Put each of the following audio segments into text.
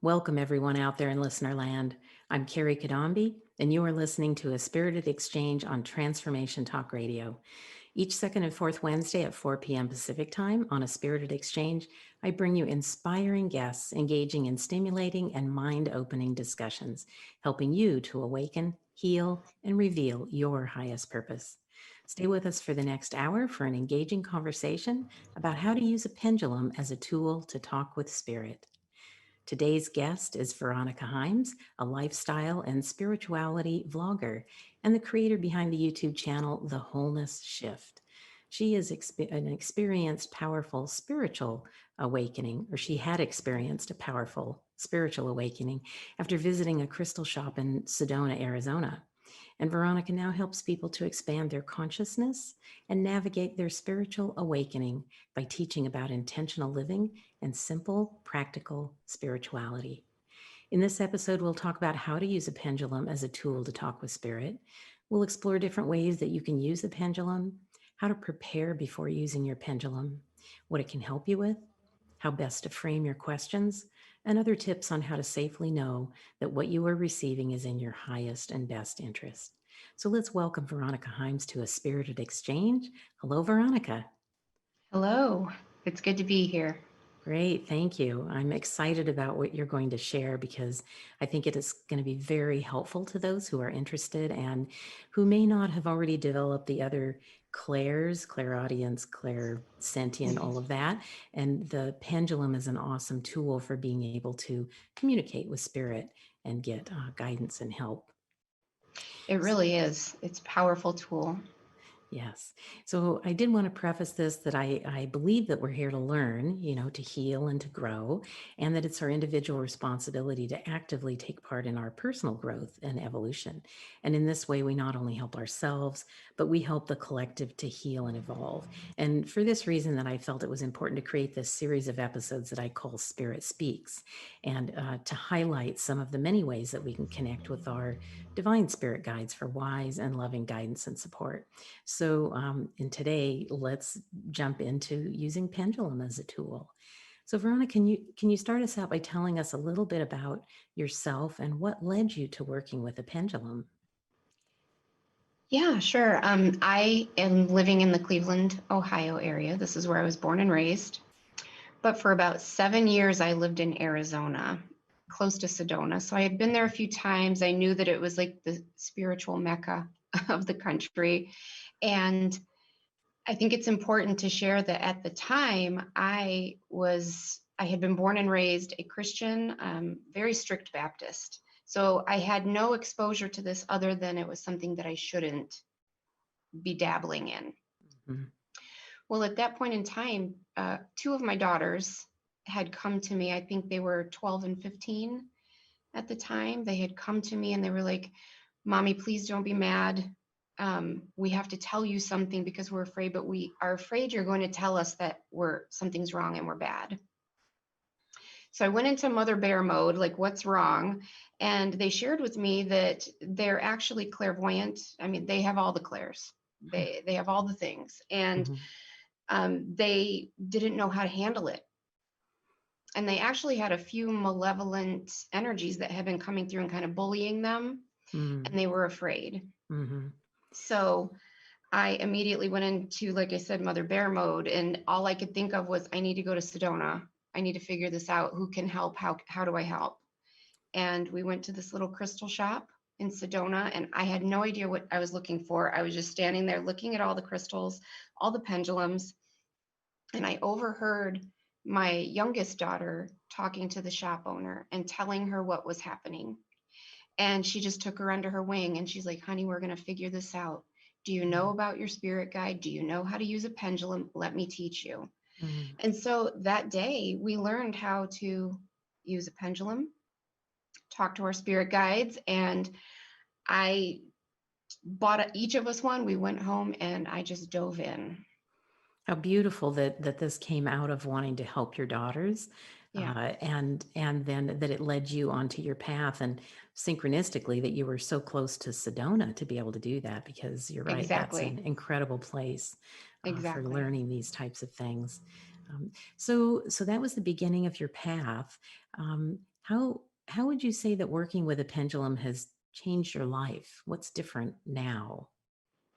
Welcome everyone out there in listener land. I'm Kerry Cadambi, and you are listening to a spirited exchange on Transformation Talk Radio. Each second and fourth Wednesday at 4 p.m. Pacific Time on A Spirited Exchange, I bring you inspiring guests engaging in stimulating and mind-opening discussions, helping you to awaken, heal, and reveal your highest purpose. Stay with us for the next hour for an engaging conversation about how to use a pendulum as a tool to talk with spirit. Today's guest is Veronica Hymes, a lifestyle and spirituality vlogger and the creator behind the YouTube channel, The Wholeness Shift. She is an experienced, powerful spiritual awakening, or she had experienced a powerful spiritual awakening after visiting a crystal shop in Sedona, Arizona. And Veronica now helps people to expand their consciousness and navigate their spiritual awakening by teaching about intentional living and simple, practical spirituality. In this episode, we'll talk about how to use a pendulum as a tool to talk with spirit. We'll explore different ways that you can use the pendulum, how to prepare before using your pendulum, what it can help you with, how best to frame your questions, and other tips on how to safely know that what you are receiving is in your highest and best interest. So let's welcome Veronica Hymes to A Spirited Exchange. Hello, Veronica. Hello, it's good to be here. Great, thank you. I'm excited about what you're going to share because I think it is going to be very helpful to those who are interested and who may not have already developed the other clairaudience, clairsentient, all of that. And the pendulum is an awesome tool for being able to communicate with spirit and get guidance and help. It really is. It's a powerful tool. Yes. So I did want to preface this that I believe that we're here to learn, to heal and to grow, and that it's our individual responsibility to actively take part in our personal growth and evolution. And in this way, we not only help ourselves, but we help the collective to heal and evolve. And for this reason that I felt it was important to create this series of episodes that I call Spirit Speaks, and to highlight some of the many ways that we can connect with our divine spirit guides for wise and loving guidance and support. So, and today, let's jump into using pendulum as a tool. So, Veronica, can you start us out by telling us a little bit about yourself and what led you to working with a pendulum? Yeah, sure. I am living in the Cleveland, Ohio area. This is where I was born and raised. But for about 7 years, I lived in Arizona, close to Sedona. So I had been there a few times. I knew that it was like the spiritual mecca of the country. And I think it's important to share that at the time I had been born and raised a Christian, very strict Baptist. So I had no exposure to this other than it was something that I shouldn't be dabbling in. Mm-hmm. Well, at that point in time, two of my daughters had come to me. I think they were 12 and 15 at the time. They had come to me and they were like, "Mommy, please don't be mad. We have to tell you something because we're afraid, but we are afraid you're going to tell us that something's wrong and we're bad." So I went into mother bear mode, like, what's wrong? And they shared with me that they're actually clairvoyant. I mean, they have all the clairs. They have all the things. And they didn't know how to handle it. And they actually had a few malevolent energies that had been coming through and kind of bullying them. And they were afraid. So I immediately went into, like I said, mother bear mode. And all I could think of was, I need to go to Sedona. I need to figure this out. Who can help? How do I help? And we went to this little crystal shop in Sedona, and I had no idea what I was looking for. I was just standing there looking at all the crystals, all the pendulums. And I overheard my youngest daughter talking to the shop owner and telling her what was happening. And she just took her under her wing and she's like, "Honey, we're going to figure this out. Do you know about your spirit guide? Do you know how to use a pendulum? Let me teach you." And so that day we learned how to use a pendulum, talk to our spirit guides, and I bought each of us one. We went home and I just dove in. How beautiful that this came out of wanting to help your daughters Yeah, and then that it led you onto your path, and synchronistically that you were so close to Sedona to be able to do that, because you're right, that's an exactly. incredible place for Exactly. learning these types of things. So that was the beginning of your path. How would you say that working with a pendulum has changed your life? What's different now?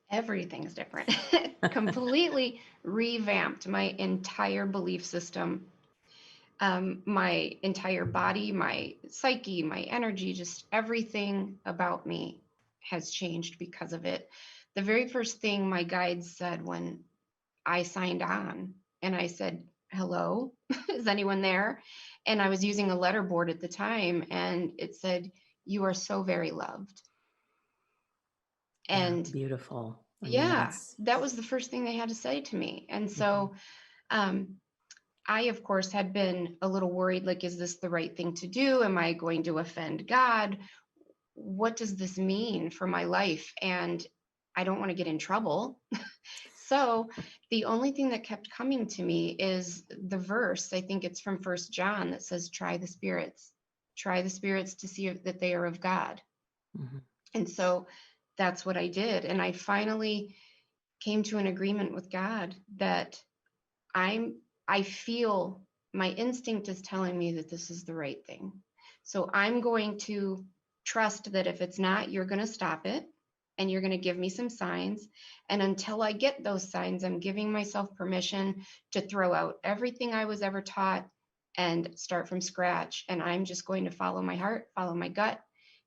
Everything's different. Completely revamped my entire belief system, my entire body, my psyche, my energy, just everything about me has changed because of it. The very first thing my guides said when I signed on, and I said, "Hello, is anyone there?" And I was using a letterboard at the time, and it said, "You are so very loved." Yeah, And beautiful. I mean, yeah, that's that was the first thing they had to say to me. And mhm, so um, I, of course, had been a little worried, like, is this the right thing to do? Am I going to offend God? What does this mean for my life? And I don't want to get in trouble. So the only thing that kept coming to me is the verse. I think it's from First John that says, try the spirits to see that they are of God. mhm, And so that's what I did. And I finally came to an agreement with God that I'm I feel my instinct is telling me that this is the right thing. So I'm going to trust that if it's not, you're going to stop it and you're going to give me some signs. And until I get those signs, I'm giving myself permission to throw out everything I was ever taught and start from scratch. And I'm just going to follow my heart, follow my gut,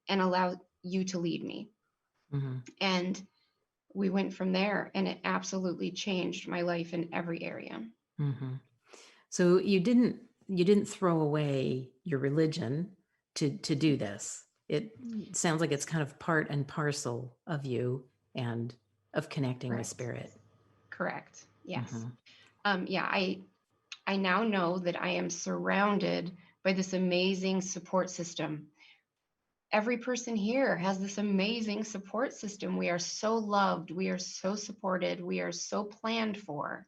and allow you to lead me. mhm, And we went from there, and it absolutely changed my life in every area. mhm. So you didn't throw away your religion to do this. It sounds like it's kind of part and parcel of you and of connecting with Correct. spirit. Correct. Yes. Mhm, Yeah, I now know that I am surrounded by this amazing support system. Every person here has this amazing support system. We are so loved. We are so supported. We are so planned for.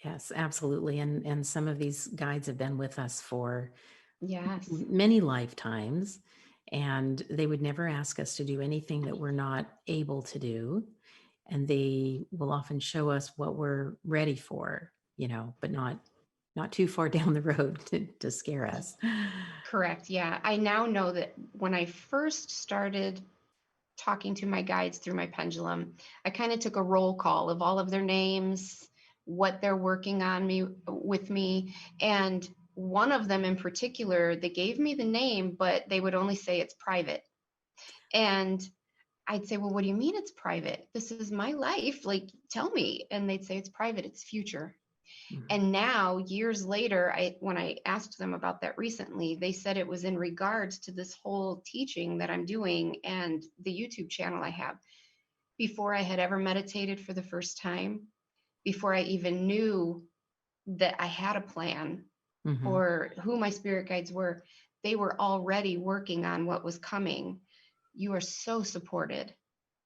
yes, absolutely. And some of these guides have been with us for Yes. many lifetimes, and they would never ask us to do anything that we're not able to do. And they will often show us what we're ready for, but not too far down the road to scare us. Correct. Yeah. I now know that when I first started talking to my guides through my pendulum, I kind of took a roll call of all of their names, what they're working on me with me. And one of them in particular, they gave me the name, but they would only say it's private. And I'd say, well, what do you mean it's private? This is my life. Like, tell me. And they'd say it's private, it's future. Mhm, And now, years later, when I asked them about that recently, they said it was in regards to this whole teaching that I'm doing and the YouTube channel I have. Before I had ever meditated for the first time, before I even knew that I had a plan mhm, or who my spirit guides were, they were already working on what was coming. You are so supported.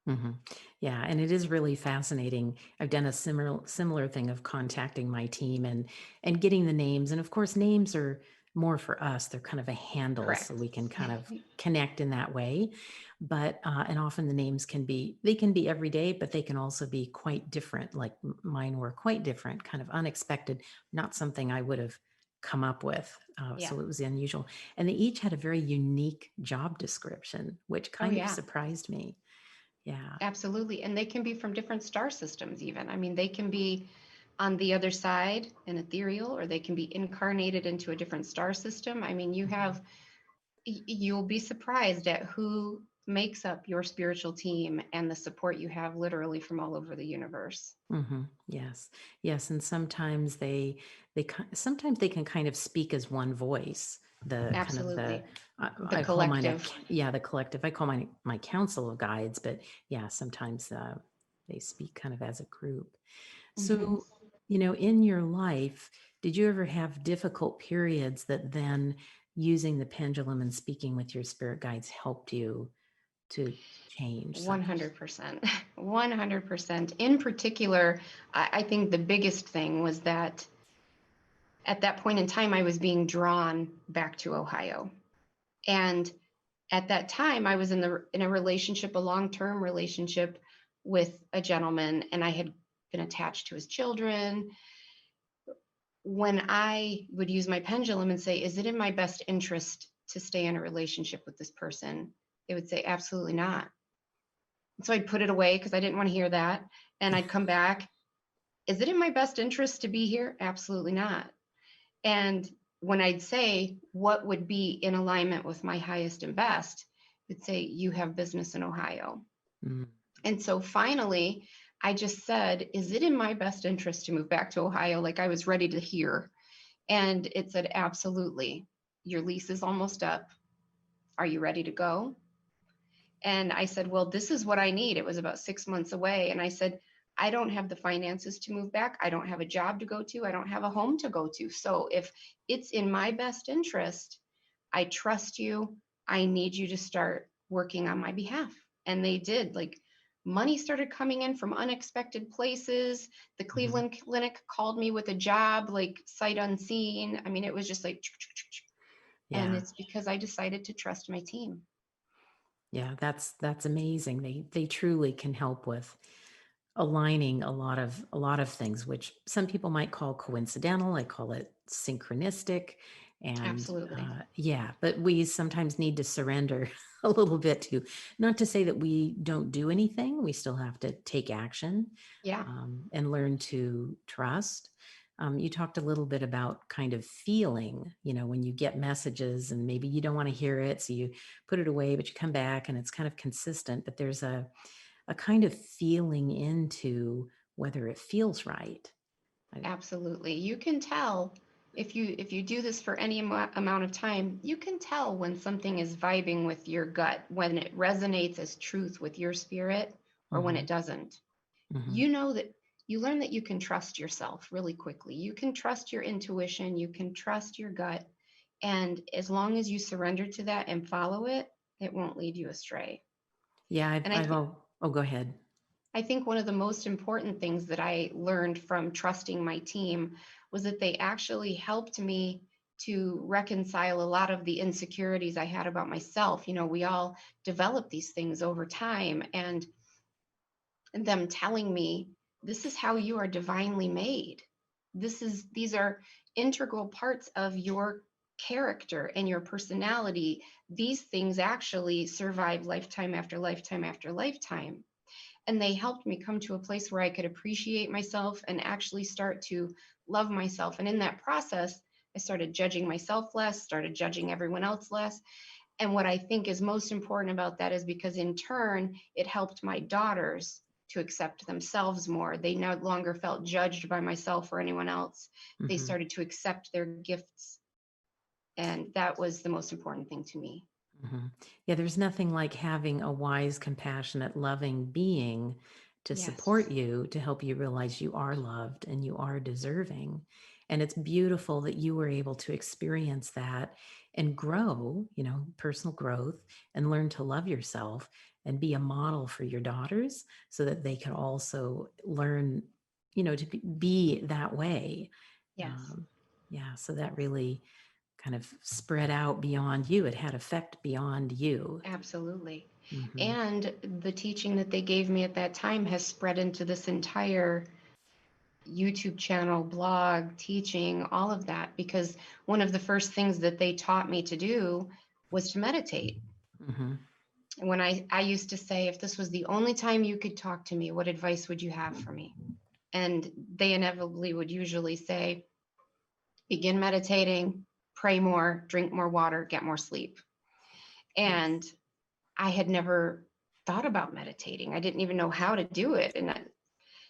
mhm. Yeah, and it is really fascinating. I've done a similar thing of contacting my team and getting the names. And of course, names are more for us. They're kind of a handle, so Correct. we can kind of connect in that way. But and often the names they can be every day, but they can also be quite different. Like mine were quite different, kind of unexpected, not something I would have come up with. Yeah. So it was unusual. And they each had a very unique job description, which Oh, kind of yeah. surprised me. Yeah. Absolutely. And they can be from different star systems, even. I mean, they can be on the other side and ethereal, or they can be incarnated into a different star system. I mean, Mhm. you'll be surprised at who makes up your spiritual team and the support you have literally from all over the universe. Yes, yes, and sometimes they can kind of speak as one voice. The kind of the Absolutely. The I call mine collective. the collective. I call my council of guides, but yeah, sometimes they speak kind of as a group. Mhm. So, in your life, did you ever have difficult periods that then using the pendulum and speaking with your spirit guides helped you to change something? 100%. 100%. In particular, I think the biggest thing was that at that point in time, I was being drawn back to Ohio. And at that time, I was in a relationship, a long-term relationship with a gentleman, and I had been attached to his children. When I would use my pendulum and say, is it in my best interest to stay in a relationship with this person? They would say, absolutely not. So I'd put it away because I didn't want to hear that. And I'd come back, is it in my best interest to be here? Absolutely not. And when I'd say, what would be in alignment with my highest and best, it'd say, you have business in Ohio. Mm. And so finally, I just said, is it in my best interest to move back to Ohio? Like I was ready to hear. And it said, absolutely. Your lease is almost up. Are you ready to go? And I said, well, this is what I need. It was about 6 months away. And I said, I don't have the finances to move back. I don't have a job to go to. I don't have a home to go to. So if it's in my best interest, I trust you. I need you to start working on my behalf. And they did. Like money started coming in from unexpected places. The Cleveland Clinic called me with a job, like sight unseen. I mean, it was just like, and Yeah. it's because I decided to trust my team. Yeah, that's amazing. They truly can help with aligning a lot of things, which some people might call coincidental. I call it synchronistic. And Absolutely. yeah, but we sometimes need to surrender a little bit to, not to say that we don't do anything. We still have to take action, Yeah. and learn to trust. You talked a little bit about kind of feeling, when you get messages and maybe you don't want to hear it, so you put it away, but you come back and it's kind of consistent. But there's a kind of feeling into whether it feels right. Absolutely. You can tell if you do this for any amount of time, you can tell when something is vibing with your gut, when it resonates as truth with your spirit or when Mm-hmm, it doesn't. mm-hmm. You know that you learn that you can trust yourself really quickly. You can trust your intuition, you can trust your gut, and as long as you surrender to that and follow it, it won't lead you astray. Yeah, And I think oh, go ahead. I think one of the most important things that I learned from trusting my team was that they actually helped me to reconcile a lot of the insecurities I had about myself. We all develop these things over time, and them telling me, this is how you are divinely made. These are integral parts of your character and your personality. These things actually survive lifetime after lifetime after lifetime. And they helped me come to a place where I could appreciate myself and actually start to love myself. And in that process, I started judging myself less, started judging everyone else less. And what I think is most important about that is because in turn, it helped my daughters to accept themselves more. They no longer felt judged by myself or anyone else. They Mm-hmm. started to accept their gifts. And that was the most important thing to me. Mm-hmm. Yeah, there's nothing like having a wise, compassionate, loving being to Yes. support you, to help you realize you are loved and you are deserving. And it's beautiful that you were able to experience that and grow, personal growth, and learn to love yourself and be a model for your daughters so that they can also learn, to be that way. Yes. Um, yeah, so that really kind of spread out beyond you. It had effect beyond you. Absolutely. Mm-hmm. And the teaching that they gave me at that time has spread into this entire YouTube channel, blog, teaching, all of that, because one of the first things that they taught me to do was to meditate. Mm-hmm. And when I used to say, if this was the only time you could talk to me, what advice would you have for me? And they inevitably would usually say, begin meditating, pray more, drink more water, get more sleep. Yes. And I had never thought about meditating. I didn't even know how to do it.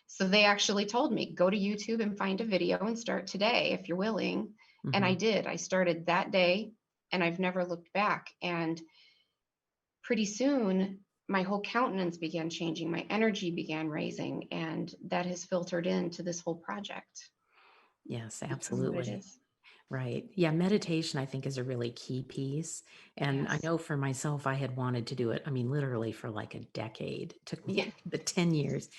So they actually told me, go to YouTube and find a video and start today if you're willing. And Mm-hmm. I did. I started that day and I've never looked back. And pretty soon, my whole countenance began changing. My energy began raising. And that has filtered into this whole project Yes, become what it absolutely. is. Right. Yeah. Meditation, I think, is a really key piece. And I Yes. know for myself, I had wanted to do it. I mean, literally for like a decade. It took Yeah. me the 10 years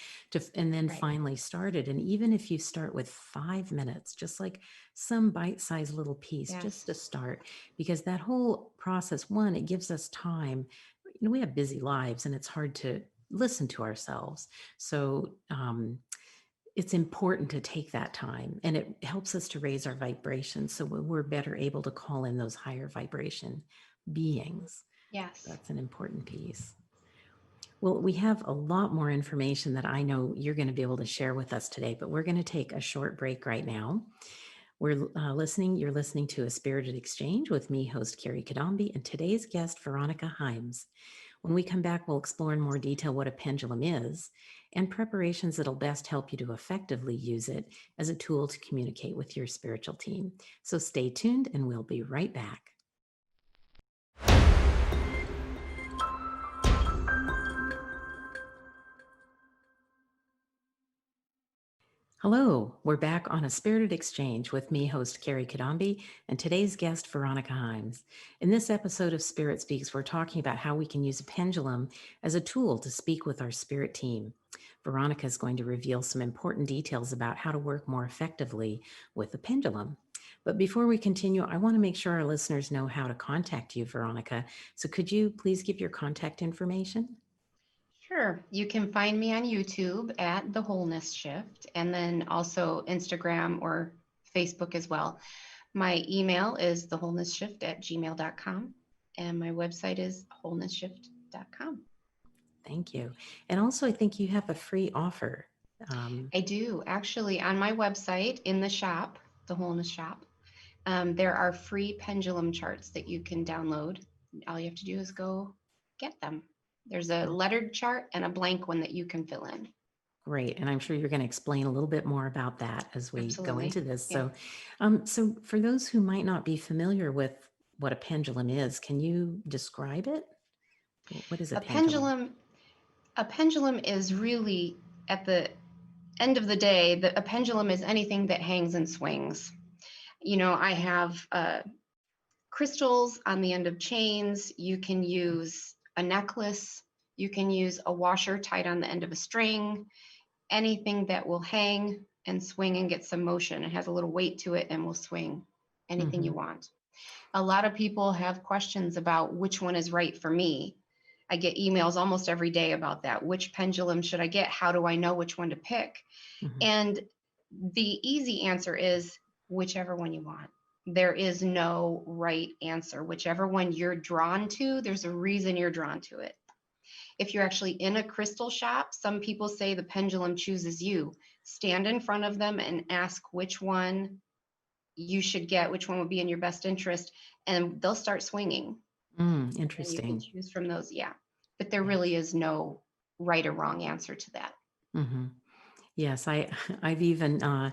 and then Right. finally started. And even if you start with 5 minutes, just like some bite-sized little piece, just Yes. to start, because that whole process, one, it gives us time. We have busy lives and it's hard to listen to ourselves. So, it's important to take that time, and it helps us to raise our vibration so we're better able to call in those higher vibration beings. Yes. That's an important piece. Well, we have a lot more information that I know you're going to be able to share with us today, but we're going to take a short break right now. You're listening to A Spirited Exchange with me, host Kerry Cadambi, and today's guest, Veronica Hymes. When we come back, we'll explore in more detail what a pendulum is and preparations that'll best help you to effectively use it as a tool to communicate with your spiritual team. So stay tuned and we'll be right back. Hello, we're back on A Spirited Exchange with me, host Kerry Cadambi, and today's guest, Veronica Hymes. In this episode of Spirit Speaks, we're talking about how we can use a pendulum as a tool to speak with our spirit team. Veronica is going to reveal some important details about how to work more effectively with the pendulum. But before we continue, I want to make sure our listeners know how to contact you, Veronica. So could you please give your contact information? Sure. You can find me on YouTube at The Wholeness Shift, and then also Instagram or Facebook as well. My email is thewholenessshift@gmail.com, and my website is wholenessshift.com. Thank you. And also, I think you have a free offer. Um, I do actually on my website in the shop, the Wholeness Shop. There are free pendulum charts that you can download. All you have to do is go get them. There's a lettered chart and a blank one that you can fill in. Great. And I'm sure you're going to explain a little bit more about that as we go Absolutely. into this. Yeah. So for those who might not be familiar with what a pendulum is, can you describe it? What is a A pendulum? pendulum, a pendulum is really at the end of the day, a pendulum is anything that hangs and swings. I have crystals on the end of chains. You can use a necklace. You can use a washer tied on the end of a string. Anything that will hang and swing and get some motion. It has a little weight to it and will swing anything Mm-hmm. you want. A lot of people have questions about which one is right for me. I get emails almost every day about that. Which pendulum should I get? How do I know which one to pick? Mm-hmm. And the easy answer is whichever one you want. There is no right answer. Whichever one you're drawn to, there's a reason you're drawn to it. If you're actually in a crystal shop, some people say the pendulum chooses you. Stand in front of them and ask which one you should get, which one would be in your best interest, and they'll start swinging. And you can Interesting. choose from those. Yeah. But there Yes. really is no right or wrong answer to that. Mm-hmm. Yes. I've even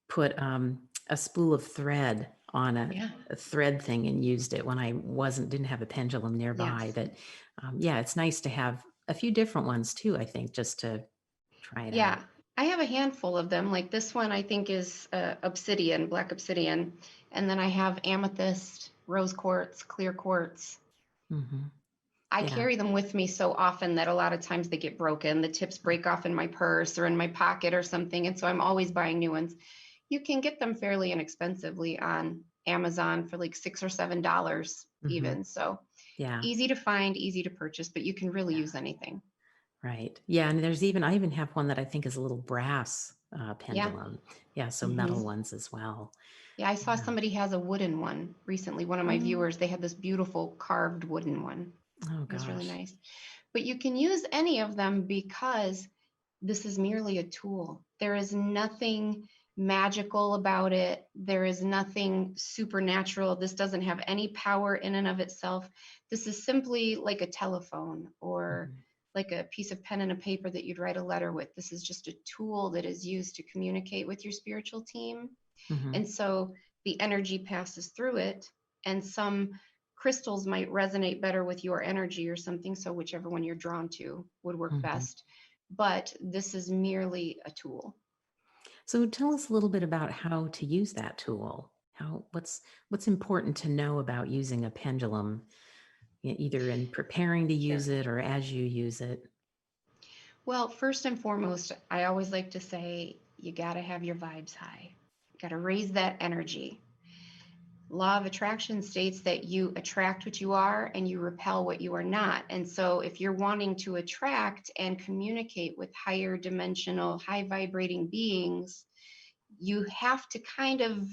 put a spool of thread on Yeah. a thread thing and used it when I didn't have a pendulum nearby. Yes. But yeah, it's nice to have a few different ones too, I think, just to try it Yeah. out. I have a handful of them. Like this one, I think is obsidian, black obsidian. And then I have amethyst, rose quartz, clear quartz. Hmm. I Yeah. carry them with me so often that a lot of times they get broken. The tips break off in my purse or in my pocket or something. And so I'm always buying new ones. You can get them fairly inexpensively on Amazon for like $6 or $7 Hmm. even. So Yeah. easy to find, easy to purchase, but you can really Yeah. use anything. Right. Yeah. And I even have one that I think is a little brass Yeah. pendulum. Yeah. So Hmm. metal ones as well. Yeah, I saw Yeah. somebody has a wooden one recently. One of my Oh, viewers, they had this beautiful carved wooden one. oh It was really gosh. nice. But you can use any of them because this is merely a tool. There is nothing magical about it. There is nothing supernatural. This doesn't have any power in and of itself. This is simply like a telephone or Hmm. like a piece of pen and a paper that you'd write a letter with. This is just a tool that is used to communicate with your spiritual team. Hmm. And so the energy passes through it, and some crystals might resonate better with your energy or something. So whichever one you're drawn to would work Hmm. best. But this is merely a tool. So tell us a little bit about how to use that tool. What's important to know about using a pendulum, either in preparing to Sure. use it or as you use it? Well, first and foremost, I always like to say you got to have your vibes high. You got to raise that energy. Law of attraction states that you attract what you are and you repel what you are not. And so if you're wanting to attract and communicate with higher dimensional, high vibrating beings, you have to kind of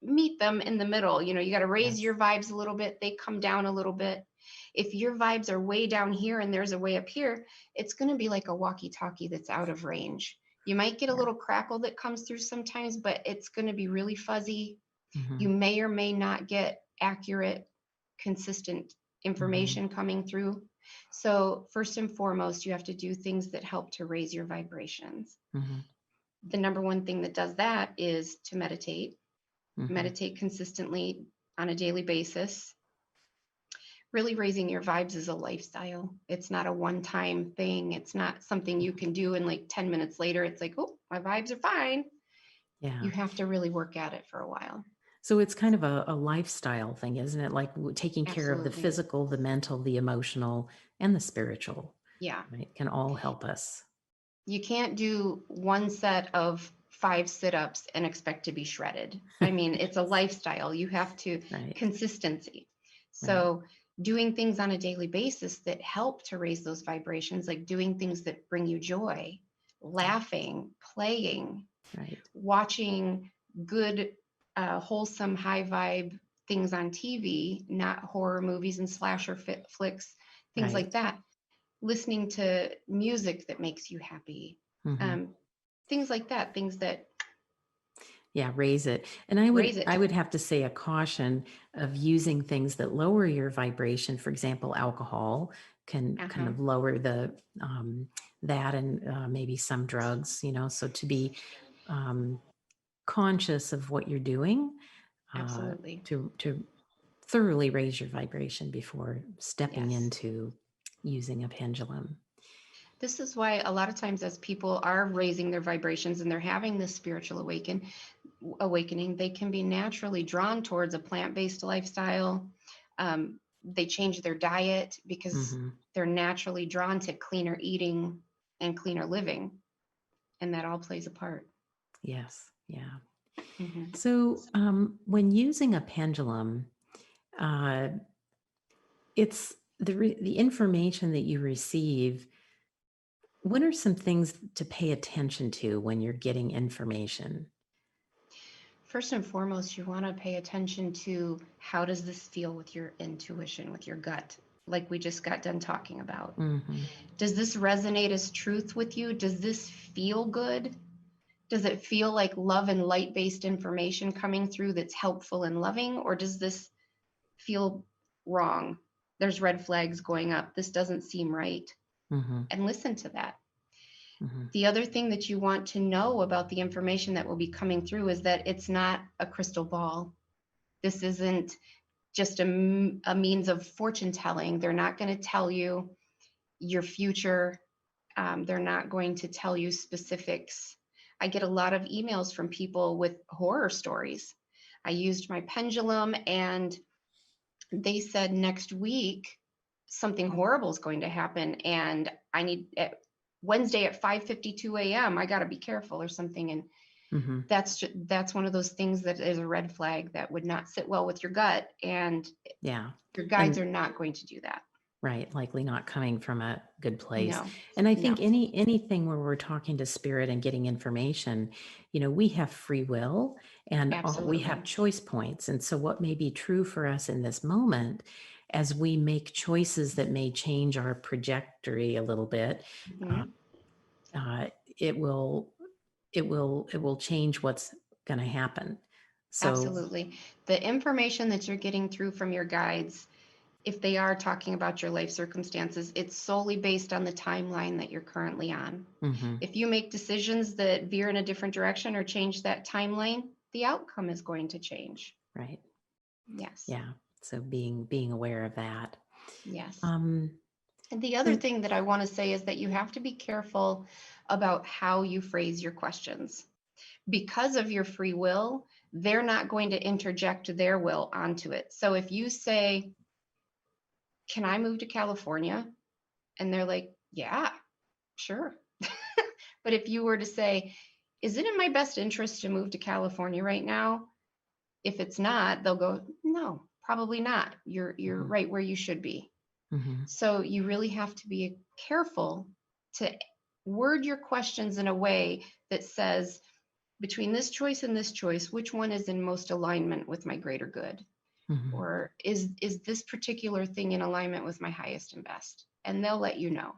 meet them in the middle. You got to raise Yes. your vibes a little bit, they come down a little bit. If your vibes are way down here and there's a way up here, it's going to be like a walkie-talkie that's out of range. You might get a Yeah. little crackle that comes through sometimes, but it's going to be really fuzzy. Mm-hmm. You may or may not get accurate, consistent Mm-hmm. information coming through. So, first and foremost, you have to do things that help to raise your vibrations. Mm-hmm. The number one thing that does that is to meditate. Mm-hmm. Meditate consistently on a daily basis. Really raising your vibes is a lifestyle. It's not a one-time thing. It's not something you can do and like 10 minutes later, it's like, oh, my vibes are fine. Yeah. You have to really work at it for a while. So it's kind of a lifestyle thing, isn't it? Like taking care of the Absolutely. physical, the mental, the emotional, and the spiritual, Yeah. right? Can all help us. You can't do one set of 5 sit-ups and expect to be shredded. I mean, it's a lifestyle. You have to Right. consistency. Right. So doing things on a daily basis that help to raise those vibrations, like doing things that bring you joy, Yeah. laughing, playing, Right. watching good, wholesome, high vibe things on TV, not horror movies and slasher flicks, things Right. like that. Listening to music that makes you happy, Mm-hmm. um, things like that, things that Yeah, raise it. And I would raise it. I would have to say a caution of using things that lower your vibration. For example, alcohol can kind Uh-huh. of lower the that, and maybe some drugs. So to be um, conscious of what you're doing, uh, Absolutely. to thoroughly raise your vibration before stepping Yes. into using a pendulum. This is why a lot of times as people are raising their vibrations and they're having this spiritual awakening, they can be naturally drawn towards a plant-based lifestyle. They change their diet because Hmm. they're naturally drawn to cleaner eating and cleaner living, and that all plays a part. Yes. Yeah. Mhm. So when using a pendulum, uh, it's the information that you receive. What are some things to pay attention to when you're getting information? First and foremost, you want to pay attention to how does this feel with your intuition, with your gut, like we just got done talking about. Hmm. Does this resonate as truth with you? Does this feel good? Does it feel like love and light-based information coming through that's helpful and loving? Or does this feel wrong? There's red flags going up. This doesn't seem right. Hmm. And listen to that. Hmm. The other thing that you want to know about the information that will be coming through is that it's not a crystal ball. This isn't just a means of fortune telling. They're not going to tell you your future. They're not going to tell you specifics. I get a lot of emails from people with horror stories. I used my pendulum and they said next week something horrible is going to happen and I need Wednesday at 5:52 a.m. I got to be careful or something. And Hmm. that's one of those things that is a red flag that would not sit well with your gut, and Yeah. your guides And are not going to do that. right, likely not coming from a good place. No, And I no, think anything where we're talking to spirit and getting information, we have free will, and we have absolutely. choice points. And so what may be true for us in this moment, as we make choices that may change our trajectory a little bit, uh, Mhm. uh, it will change what's going to happen. So Absolutely. The information that you're getting through from your guides, if they are talking about your life circumstances, it's solely based on the timeline that you're currently on. mhm, If you make decisions that veer in a different direction or change that timeline, the outcome is going to change. right. Yes. Yeah. So being aware of that. Yes. Um, And the other so thing that I want to say is that you have to be careful about how you phrase your questions. Because of your free will, they're not going to interject their will onto it. So if you say, can I move to California? And they're like, yeah, sure. But if you were to say, is it in my best interest to move to California right now? If it's not, they'll go, no, probably not. You're right where you should be. So you really have to be careful to word your questions in a way that says, between this choice and this choice, which one is in most alignment with my greater good? Or is this particular thing in alignment with my highest and best? And they'll let you know.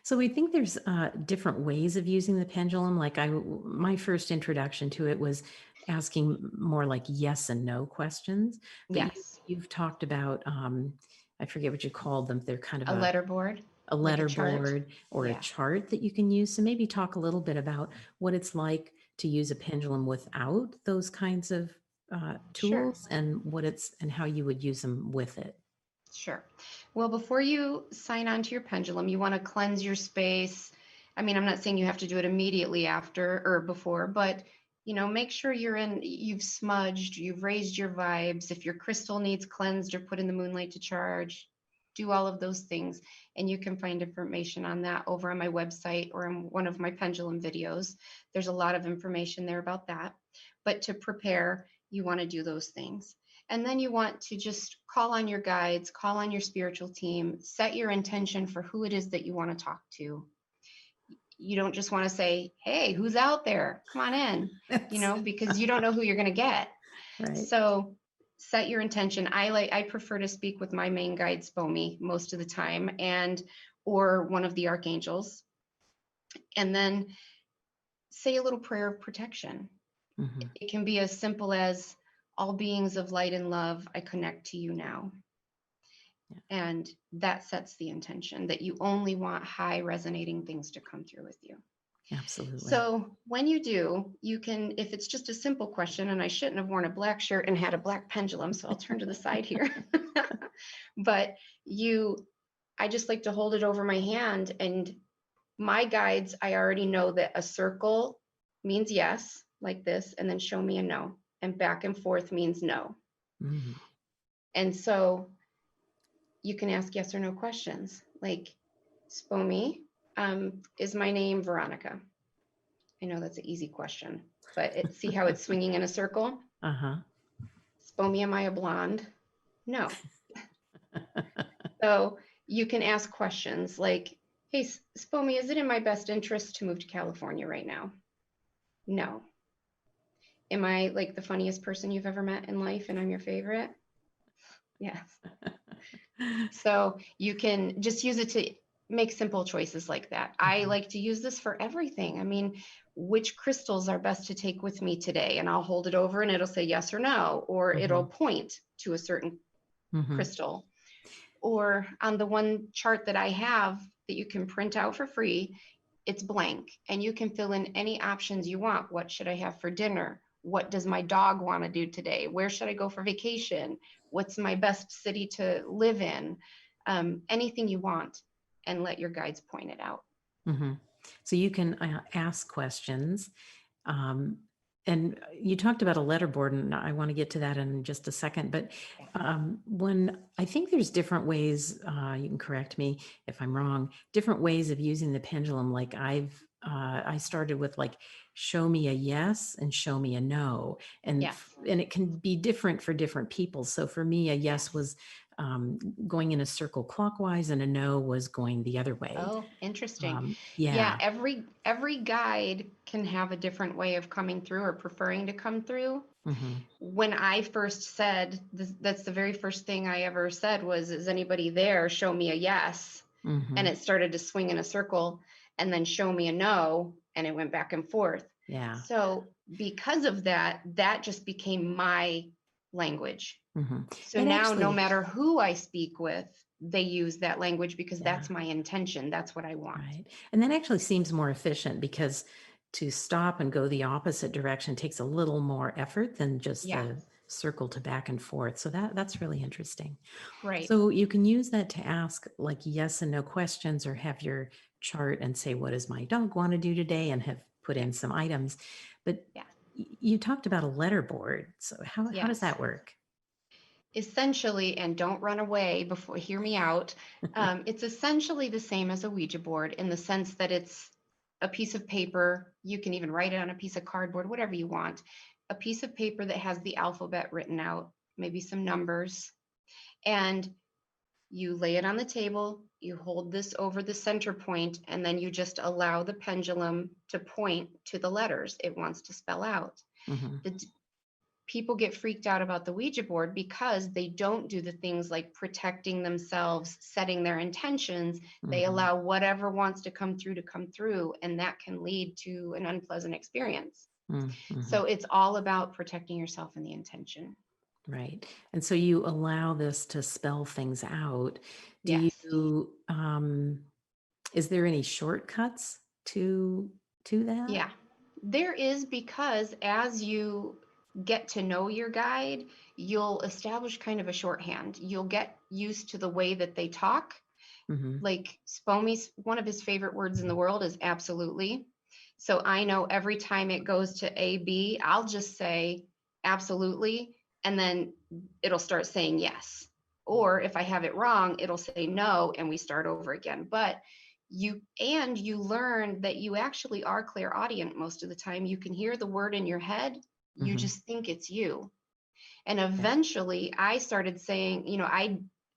So we think there's different ways of using the pendulum. Like my first introduction to it was asking more like yes and no questions. But Yes. you've talked about, I forget what you called them. They're kind of A letter board. a like letter a chart. board or Yeah. a chart that you can use. So maybe talk a little bit about what it's like to use a pendulum without those kinds of tools, and and how you would use them with it. Sure. Well, before you sign on to your pendulum, you want to cleanse your space. I mean, I'm not saying you have to do it immediately after or before, but make sure you've smudged, you've raised your vibes. If your crystal needs cleansed or put in the moonlight to charge, do all of those things. And you can find information on that over on my website or in one of my pendulum videos. There's a lot of information there about that. But to prepare, you want to do those things. And then you want to just call on your guides, call on your spiritual team, set your intention for who it is that you want to talk to. You don't just want to say, hey, who's out there? Come on in, because you don't know who you're going to get. Right. So set your intention. I prefer to speak with my main guide, Spomi, most of the time, or one of the archangels. And then say a little prayer of protection. It can be as simple as, all beings of light and love, I connect to you now. Yeah. And that sets the intention that you only want high resonating things to come through with you. Absolutely. So when you do, you can, if it's just a simple question, and I shouldn't have worn a black shirt and had a black pendulum, so I'll turn to the side here. But I just like to hold it over my hand, and my guides, I already know that a circle means yes, like this, and then show me a no. And back and forth means no. And so you can ask yes or no questions like, Spomi, is my name Veronica? I know that's an easy question, but see how it's swinging in a circle? Spomi, am I a blonde? No. So you can ask questions like, hey, Spomi, is it in my best interest to move to California right now? No. Am I like the funniest person you've ever met in life and I'm your favorite? Yes. So you can just use it to make simple choices like that. I like to use this for everything. I mean, which crystals are best to take with me today? And I'll hold it over and it'll say yes or no, or it'll point to a certain crystal. Or on the one chart that I have that you can print out for free, it's blank and you can fill in any options you want. What should I have for dinner? What does my dog want to do today? Where should I go for vacation? What's my best city to live in? Anything you want, and let your guides point it out. So you can ask questions. And you talked about a letter board, and I want to get to that in just a second. But when I think there's different ways, you can correct me if I'm wrong, different ways of using the pendulum. Like I started with like, show me a yes and show me a no. And it can be different for different people. So for me, a yes was going in a circle clockwise, and a no was going the other way. Oh, interesting. Yeah. Every guide can have a different way of coming through or preferring to come through. When I first said, that's the very first thing I ever said was, is anybody there? Show me a yes. And it started to swing in a circle, and then show me a no. And it went back and forth. Yeah. So because of that, that just became my language. So and now actually, no matter who I speak with, they use that language because that's my intention. That's what I want. Right. And that actually seems more efficient, because to stop and go the opposite direction takes a little more effort than just the circle to back and forth. So that's really interesting. Right. So you can use that to ask like yes and no questions, or have your chart and say, what does my dog want to do today? And have put in some items. But You talked about a letter board. So how does Yes. that work? Essentially, and don't run away before, hear me out. It's essentially the same as a Ouija board in the sense that it's a piece of paper. You can even write it on a piece of cardboard, whatever you want. A piece of paper that has the alphabet written out, maybe some numbers, and you lay it on the table. You hold this over the center point, and then you just allow the pendulum to point to the letters it wants to spell out. Hmm. The people get freaked out about the Ouija board because they don't do the things like protecting themselves, setting their intentions. They Hmm. allow whatever wants to come through, and that can lead to an unpleasant experience. Hmm. So it's all about protecting yourself and the intention. Right. And so you allow this to spell things out. Do Yes. you, is there any shortcuts to that? Yeah. There is, because as you get to know your guide, you'll establish kind of a shorthand. You'll get used to the way that they talk. Hmm. Like Spomy's, one of his favorite words in the world is absolutely. So I know every time it goes to AB, I'll just say absolutely, and then it'll start saying yes. Or if I have it wrong, it'll say no, and we start over again. But you learn that you actually are clairaudient most of the time. You can hear the word in your head, you Hmm. just think it's you. And Yeah. eventually I started saying,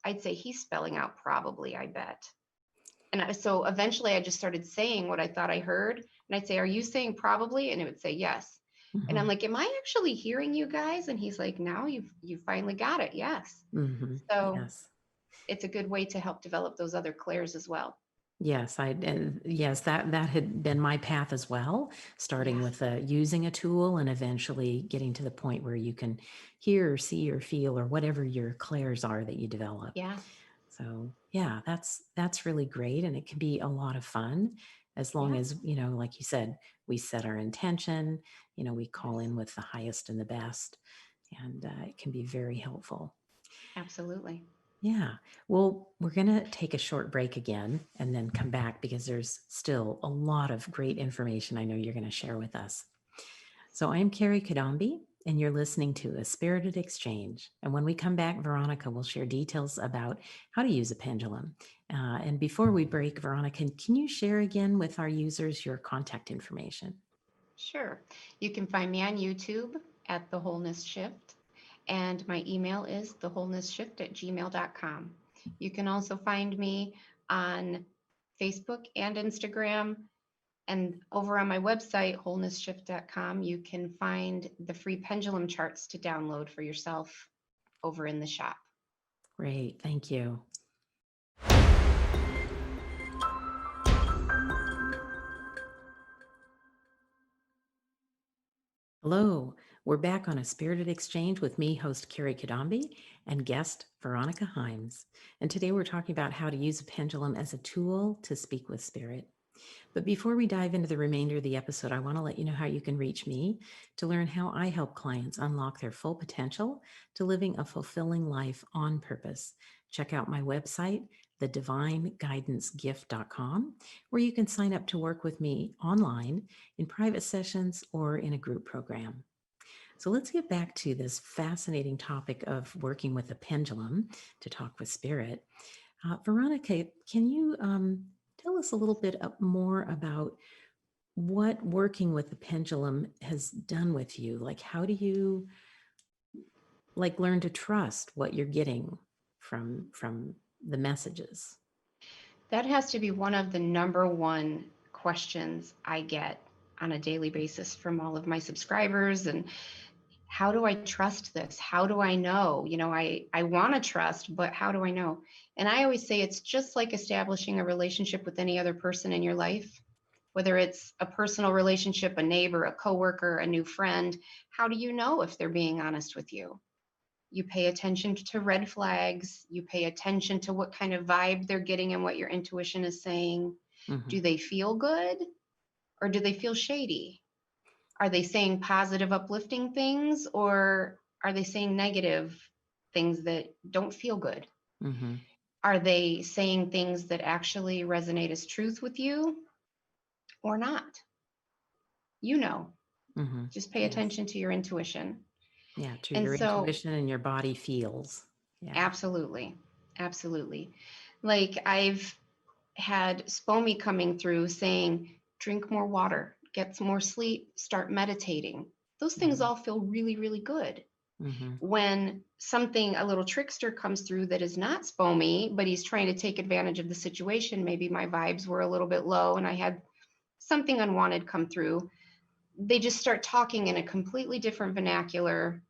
I'd say he's spelling out probably, I bet. So eventually I just started saying what I thought I heard. And I'd say, are you saying probably? And it would say yes. And I'm Hmm. like, am I actually hearing you guys? And he's like, now you finally got it. Yes. Hmm. So Yes. it's a good way to help develop those other clairs as well. Yes, and yes, that had been my path as well, starting Yeah. with using a tool and eventually getting to the point where you can hear or see or feel or whatever your clairs are that you develop. Yeah. So yeah, that's really great, and it can be a lot of fun as long Yeah. as, like you said, we set our intention, we call Yes. in with the highest and the best, and it can be very helpful. Absolutely. Yeah. Well, we're going to take a short break again and then come back because there's still a lot of great information I know you're going to share with us. So I'm Kerry Cadambi, and you're listening to A Spirited Exchange. And when we come back, Veronica will share details about how to use a pendulum. And before we break, Veronica, can you share again with our users your contact information? Sure. You can find me on YouTube at The Wholeness Shift, and my email is thewholenessshift@gmail.com. You can also find me on Facebook and Instagram. And over on my website, wholenessshift.com, you can find the free pendulum charts to download for yourself over in the shop. Great. Thank you. Hello, we're back on A Spirited Exchange with me, host Kerry Cadambi, and guest Veronica Hymes. And today we're talking about how to use a pendulum as a tool to speak with spirit. But before we dive into the remainder of the episode, I want to let you know how you can reach me to learn how I help clients unlock their full potential to living a fulfilling life on purpose. Check out my website, thedivineguidancegift.com, where you can sign up to work with me online in private sessions or in a group program. So let's get back to this fascinating topic of working with a pendulum to talk with spirit. Veronica, can you tell us a little bit more about what working with the pendulum has done with you? Like, how do you learn to trust what you're getting from the messages? That has to be one of the number one questions I get on a daily basis from all of my subscribers. And how do I trust this? How do I know? I want to trust, but how do I know? And I always say it's just like establishing a relationship with any other person in your life, whether it's a personal relationship, a neighbor, a coworker, a new friend. How do you know if they're being honest with you? You pay attention to red flags. You pay attention to what kind of vibe they're getting and what your intuition is saying. Hmm. Do they feel good or do they feel shady? Are they saying positive, uplifting things, or are they saying negative things that don't feel good? Hmm. Are they saying things that actually resonate as truth with you or not? You know. Just pay Yes. attention to your intuition. Yeah. To And your so, intuition and your body feels. Yeah. absolutely, absolutely. Like I've had SPOMI coming through saying, drink more water, get some more sleep, start meditating. Those things all feel really, really good. Mm-hmm. When something, a little trickster comes through that is not SPOMI, but he's trying to take advantage of the situation, maybe my vibes were a little bit low and I had something unwanted come through, they just start talking in a completely different vernacular.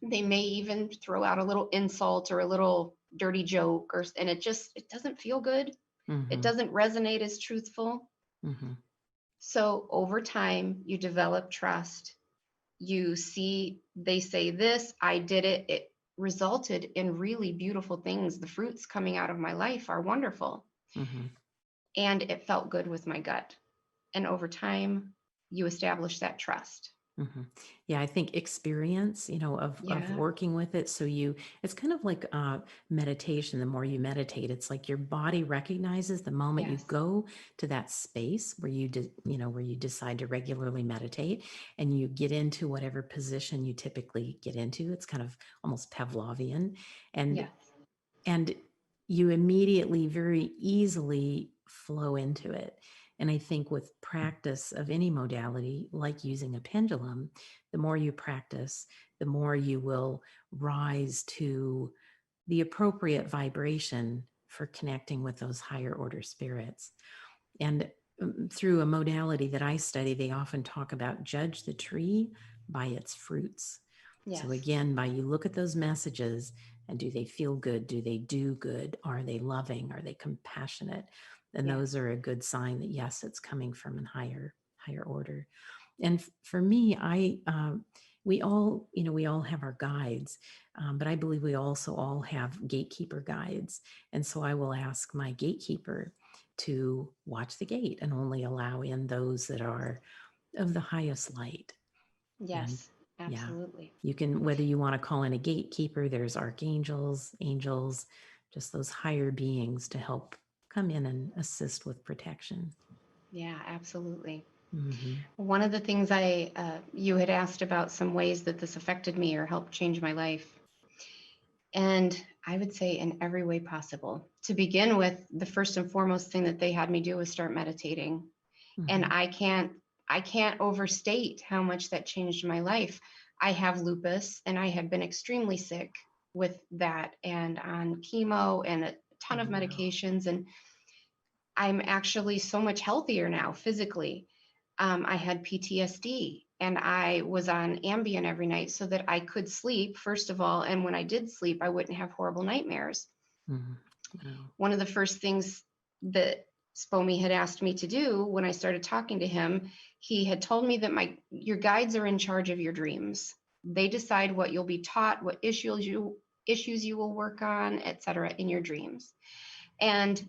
They may even throw out a little insult or a little dirty joke, and it doesn't feel good. It Mm-hmm. doesn't resonate as truthful. Mm-hmm. So over time, you develop trust. You see, they say this, I did it. It resulted in really beautiful things. The fruits coming out of my life are wonderful. Mm-hmm. And it felt good with my gut. And over time, you establish that trust. Mm-hmm. Yeah, I think experience, of Yeah. working with it. So it's kind of like meditation. The more you meditate, it's like your body recognizes the moment you Yes. go to that space where where you decide to regularly meditate and you get into whatever position you typically get into. It's kind of almost Pavlovian, and Yes. and you immediately very easily flow into it. And I think with practice of any modality, like using a pendulum, the more you practice, the more you will rise to the appropriate vibration for connecting with those higher order spirits. And through a modality that I study, they often talk about judge the tree by its fruits. So Yes. again, by you look at those messages and do they feel good? Do they do good? Are they loving? Are they compassionate? And Yes. those are a good sign that yes, it's coming from a higher order. And for me, we all have our guides, but I believe we also all have gatekeeper guides. And so I will ask my gatekeeper to watch the gate and only allow in those that are of the highest light. And Yes. yeah, Absolutely. you can, whether you want to call in a gatekeeper, there's archangels, angels, just those higher beings to help come in and assist with protection. Yeah, absolutely. Mm-hmm. One of the things you had asked about some ways that this affected me or helped change my life. And I would say in every way possible. To begin with, the first and foremost thing that they had me do was start meditating. And Mm-hmm. I can't overstate how much that changed my life. I have lupus and I had been extremely sick with that and on chemo and a ton of Oh, wow. medications. And I'm actually so much healthier now physically. I had PTSD and I was on Ambien every night so that I could sleep, first of all. And when I did sleep, I wouldn't have horrible nightmares. Mm-hmm. Wow. One of the first things that Spomi had asked me to do when I started talking to him, he had told me that your guides are in charge of your dreams. They decide what you'll be taught, what issues you will work on, etc. in your dreams. And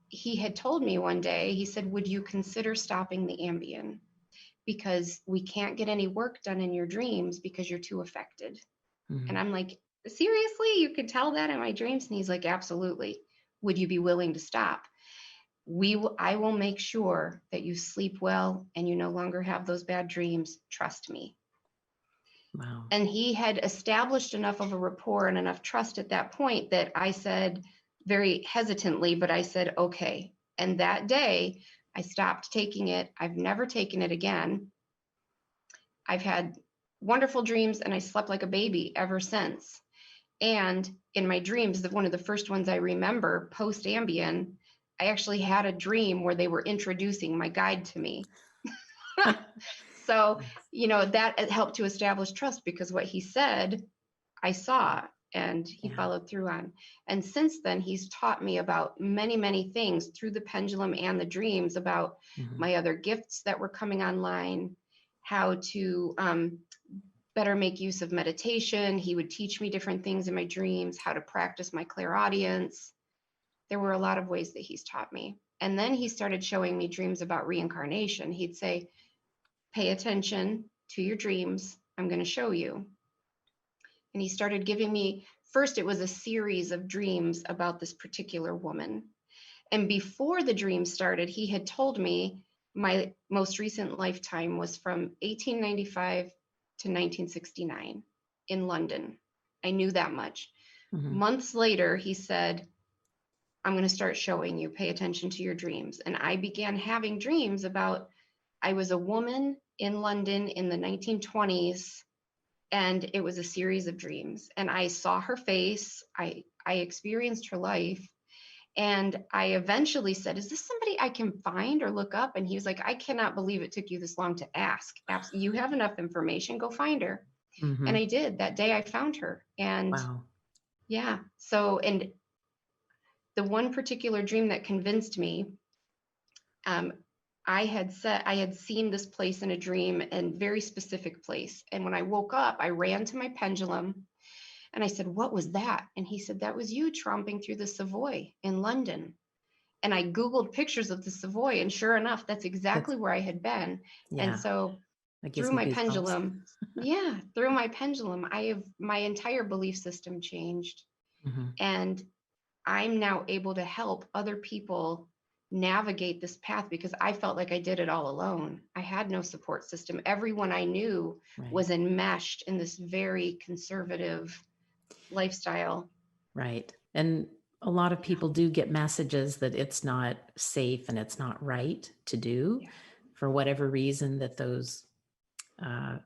he had told me one day, he said, would you consider stopping the Ambien? Because we can't get any work done in your dreams because you're too affected. Mm-hmm. And I'm like, seriously? You could tell that in my dreams? And he's like, absolutely. Would you be willing to stop? I will make sure that you sleep well and you no longer have those bad dreams. Trust me. Wow. And he had established enough of a rapport and enough trust at that point that I said very hesitantly, but I said, okay. And that day I stopped taking it. I've never taken it again. I've had wonderful dreams and I slept like a baby ever since. And in my dreams, one of the first ones I remember post Ambien, I actually had a dream where they were introducing my guide to me. So, Nice. that helped to establish trust because what he said, I saw and he Yeah. followed through on. And since then, he's taught me about many, many things through the pendulum and the dreams about Mm-hmm. my other gifts that were coming online, how to better make use of meditation. He would teach me different things in my dreams, how to practice my clairaudience. There were a lot of ways that he's taught me. And then he started showing me dreams about reincarnation. He'd say, pay attention to your dreams. I'm going to show you. And he started giving me, first, it was a series of dreams about this particular woman. And before the dream started, he had told me, my most recent lifetime was from 1895 to 1969 in London. I knew that much. Mhm. Months later, he said, I'm going to start showing you, pay attention to your dreams. And I began having dreams about, I was a woman in London in the 1920s, and it was a series of dreams. And I saw her face. I experienced her life. And I eventually said, is this somebody I can find or look up? And he was like, I cannot believe it took you this long to ask. You have enough information, go find her. And Mhm. I did. That day I found her. And Wow. yeah, so, and the one particular dream that convinced me, um, I had seen this place in a dream, and very specific place. And when I woke up, I ran to my pendulum and I said, what was that? And he said, that was you tromping through the Savoy in London. And I Googled pictures of the Savoy, and sure enough, that's That's exactly where I had been. And yeah, so that gives through me my goosebumps. pendulum, yeah, through my pendulum, my entire belief system changed. Mhm. And I'm now able to help other people navigate this path, because I felt like I did it all alone. I had no support system. Everyone I knew Right. was enmeshed in this very conservative lifestyle. Right. And a lot of Yeah. people do get messages that it's not safe and it's not right to do Yeah. for whatever reason that those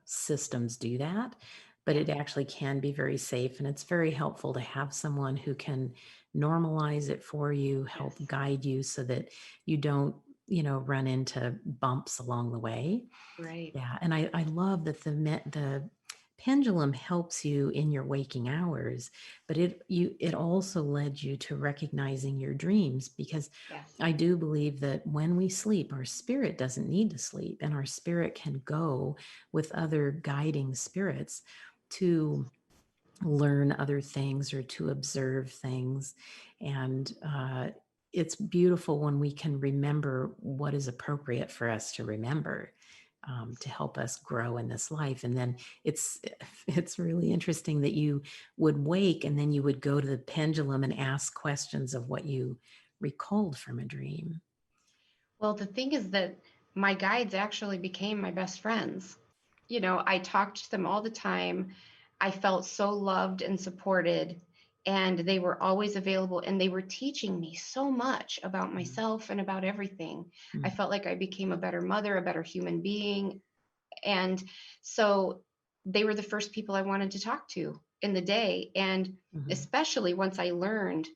systems do that. But Yeah. it actually can be very safe. And it's very helpful to have someone who can normalize it for you, help Yes. guide you so that you don't, run into bumps along the way. Right. Yeah, and I love that the pendulum helps you in your waking hours, but it also led you to recognizing your dreams, because Yes. I do believe that when we sleep, our spirit doesn't need to sleep, and our spirit can go with other guiding spirits to learn other things or to observe things. And it's beautiful when we can remember what is appropriate for us to remember, to help us grow in this life. And then it's it's really interesting that you would wake and then you would go to the pendulum and ask questions of what you recalled from a dream. Well, the thing is that my guides actually became my best friends. I talked to them all the time. I felt so loved and supported, and they were always available, and they were teaching me so much about myself and about everything. I Mm-hmm. felt like I became a better mother, a better human being. And so they were the first people I wanted to talk to in the day. And Mm-hmm. especially once I learned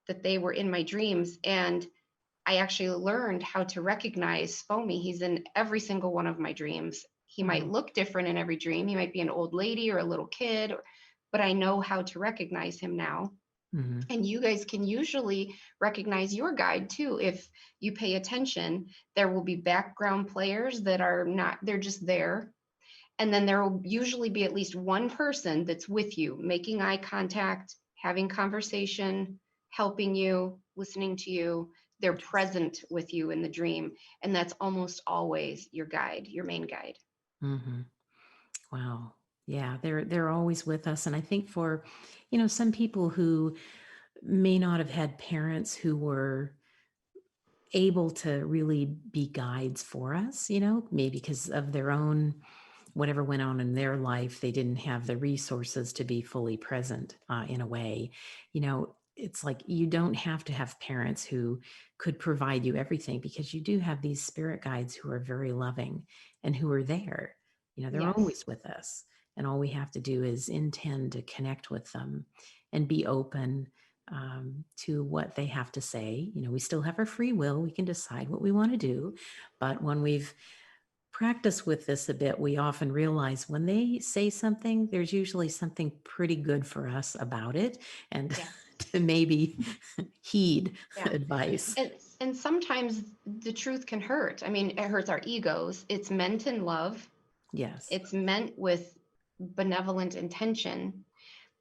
that they were in my dreams, and I actually learned how to recognize Foamy. He's in every single one of my dreams. He might Wow. look different in every dream. He might be an old lady or a little kid, but I know how to recognize him now. Mm-hmm. And you guys can usually recognize your guide too. If you pay attention, there will be background players that are not, they're just there. And then there will usually be at least one person that's with you, making eye contact, having conversation, helping you, listening to you. They're present with you in the dream. And that's almost always your guide, your main guide. Mm-hmm. Wow. Yeah, they're always with us. And I think for, some people who may not have had parents who were able to really be guides for us, maybe because of their own, whatever went on in their life, they didn't have the resources to be fully present in a way. It's like you don't have to have parents who could provide you everything, because you do have these spirit guides who are very loving and who are there. They're Yes. always with us. And all we have to do is intend to connect with them and be open to what they have to say. We still have our free will. We can decide what we want to do. But when we've practiced with this a bit, we often realize when they say something, there's usually something pretty good for us about it, and Yeah. to maybe heed Yeah. advice. And sometimes the truth can hurt. I mean, it hurts our egos. It's meant in love. Yes. It's meant with benevolent intention,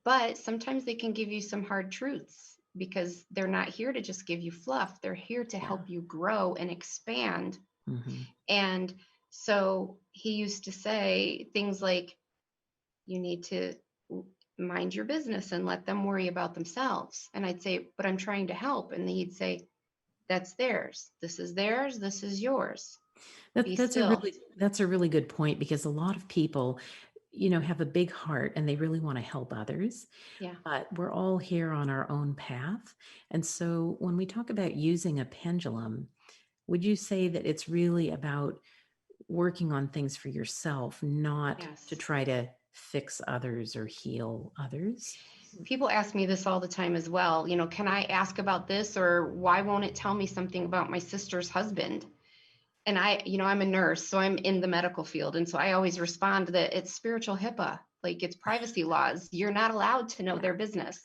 but sometimes they can give you some hard truths, because they're not here to just give you fluff. They're here to Yeah. help you grow and expand. Hmm. And so he used to say things like, you need to mind your business and let them worry about themselves. And I'd say, but I'm trying to help. And he'd say, that's theirs. This is theirs. This is yours. Be That's a still. really good point because a lot of people, have a big heart and they really want to help others, Yeah. but we're all here on our own path. And so when we talk about using a pendulum, would you say that it's really about working on things for yourself, not to Yes. try to fix others or heal others? People ask me this all the time as well. Can I ask about this, or why won't it tell me something about my sister's husband? And I'm a nurse, so I'm in the medical field. And so I always respond that it's spiritual HIPAA, like it's privacy laws. You're not allowed to know Yeah. their business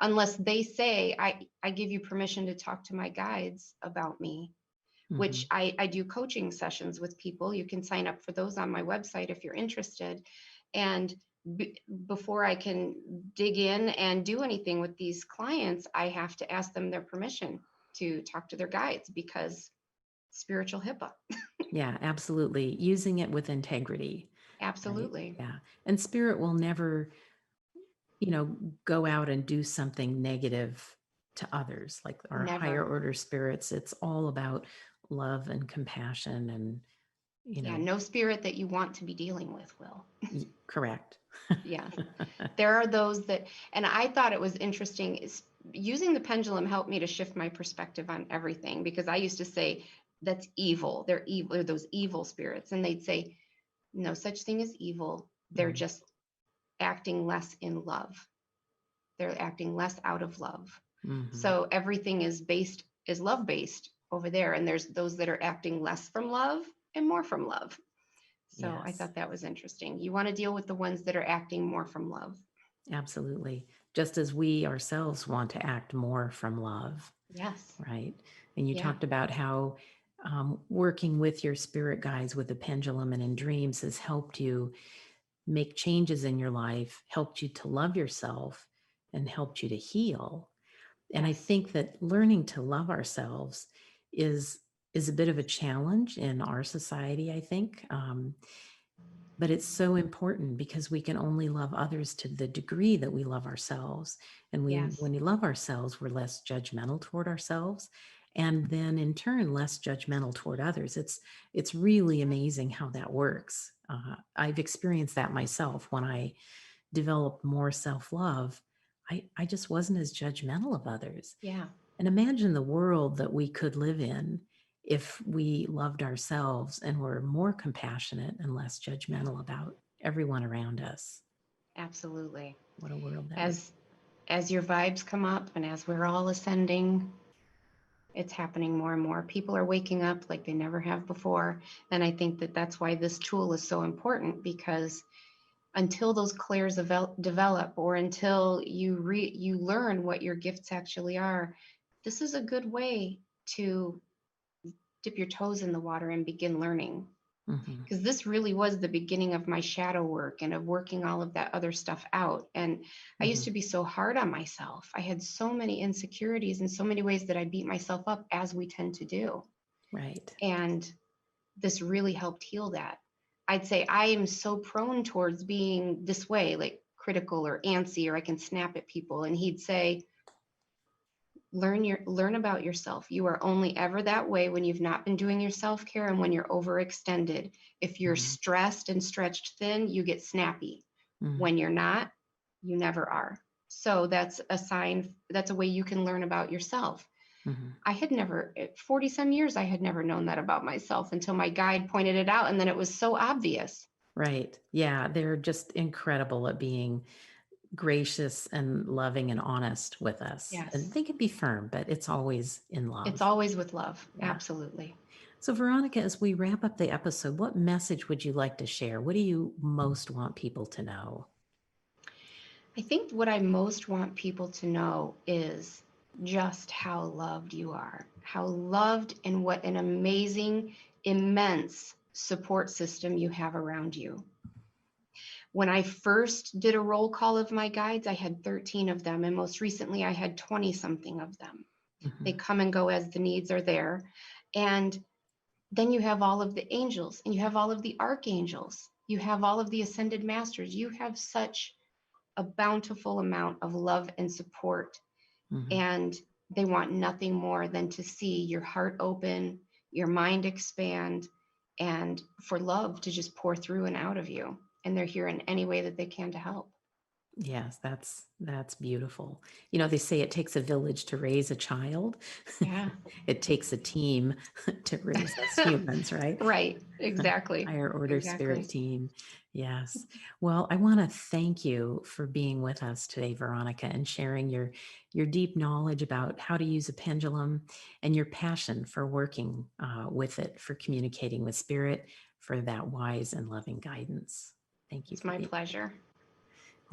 unless they say, I give you permission to talk to my guides about me, Hmm. which I do coaching sessions with people. You can sign up for those on my website if you're interested. And before I can dig in and do anything with these clients, I have to ask them their permission to talk to their guides, because spiritual HIPAA. Yeah, absolutely. Using it with integrity, right? Absolutely. Yeah. And spirit will never, you know, go out and do something negative to others, like our higher Never. order spirits. It's all about love and compassion and, you Yeah, know, no spirit that you want to be dealing with will. correct. Yeah. There are those that, and I thought it was interesting, is using the pendulum helped me to shift my perspective on everything, because I used to say, that's evil. They're evil. They're those evil spirits. And they'd say, no such thing as evil. They're Mm, just acting less in love. They're acting less out of love. mhm. So everything is love based over there. And there's those that are acting less from love and more from love. So I Yes, thought that was interesting. You want to deal with the ones that are acting more from love. absolutely. Just as we ourselves want to act more from love, Yes. right? And you Yeah. talked about how working with your spirit guides with the pendulum and in dreams has helped you make changes in your life, helped you to love yourself, and helped you to heal. And I Yes. think that learning to love ourselves is is a bit of a challenge in our society, I think. But it's so important because we can only love others to the degree that we love ourselves. And Yes. when we love ourselves, we're less judgmental toward ourselves, and then in turn less judgmental toward others. It's really amazing how that works. I've experienced that myself. When I developed more self-love, I just wasn't as judgmental of others. Yeah. And imagine the world that we could live in if we loved ourselves and were more compassionate and less judgmental about everyone around us. Absolutely. What a world that would. As your vibes come up and as we're all ascending, it's happening more and more. People are waking up like they never have before. And I think that that's why this tool is so important, because until those clairs develop, or until you learn what your gifts actually are, this is a good way to dip your toes in the water and begin learning, Mhm, because this really was the beginning of my shadow work and of working all of that other stuff out. And I used mhm. to be so hard on myself. I had so many insecurities and so many ways that I beat myself up, as we tend to do. Right. And this really helped heal that. I'd say I am so prone towards being this way, like critical or antsy, or I can snap at people. And he'd say, learn about yourself. You are only ever that way when you've not been doing your self-care and when you're overextended. If you're Mhm, stressed and stretched thin, you get snappy. mhm, When you're not, you never are. So that's a sign, that's a way you can learn about yourself. mhm. I had never, 40 some years, I had never known that about myself until my guide pointed it out. And then it was so obvious. Right. Yeah, they're just incredible at being gracious and loving and honest with us. And Yes. they can be firm, but it's always in It's love. always with love. Yeah. Absolutely. So, Veronica, as we wrap up the episode, what message would you like to share? What do you most want people to know? I think what I most want people to know is just how loved you are, how loved, and what an amazing, immense support system you have around you. When I first did a roll call of my guides, I had 13 of them, and most recently I had 20 something of them. They Mhm, come and go as the needs are there. And then you have all of the angels, and you have all of the archangels, you have all of the ascended masters. You have such a bountiful amount of love and support, mhm, and they want nothing more than to see your heart open, your mind expand, and for love to just pour through and out of you. And they're here in any way that they can to help. Yes, that's beautiful. You know, they say it takes a village to raise a child. Yeah. It takes a team to raise us humans, right? Right. Exactly. Higher order Exactly. spirit team. Yes. Well, I want to thank you for being with us today, Veronica, and sharing your deep knowledge about how to use a pendulum and your passion for working with it, for communicating with spirit, for that wise and loving guidance. Thank you It's for my being pleasure.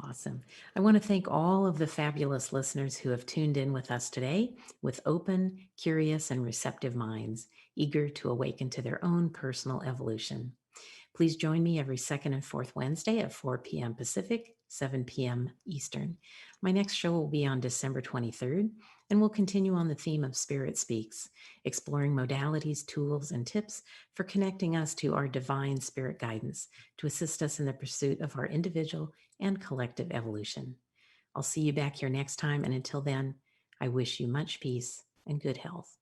awesome. I want to thank all of the fabulous listeners who have tuned in with us today with open, curious, and receptive minds, eager to awaken to their own personal evolution. Please join me every second and fourth Wednesday at 4 p.m. Pacific, 7 p.m. Eastern. My next show will be on December 23rd, and we'll continue on the theme of Spirit Speaks, exploring modalities, tools, and tips for connecting us to our divine spirit guidance to assist us in the pursuit of our individual and collective evolution. I'll see you back here next time, and until then, I wish you much peace and good health.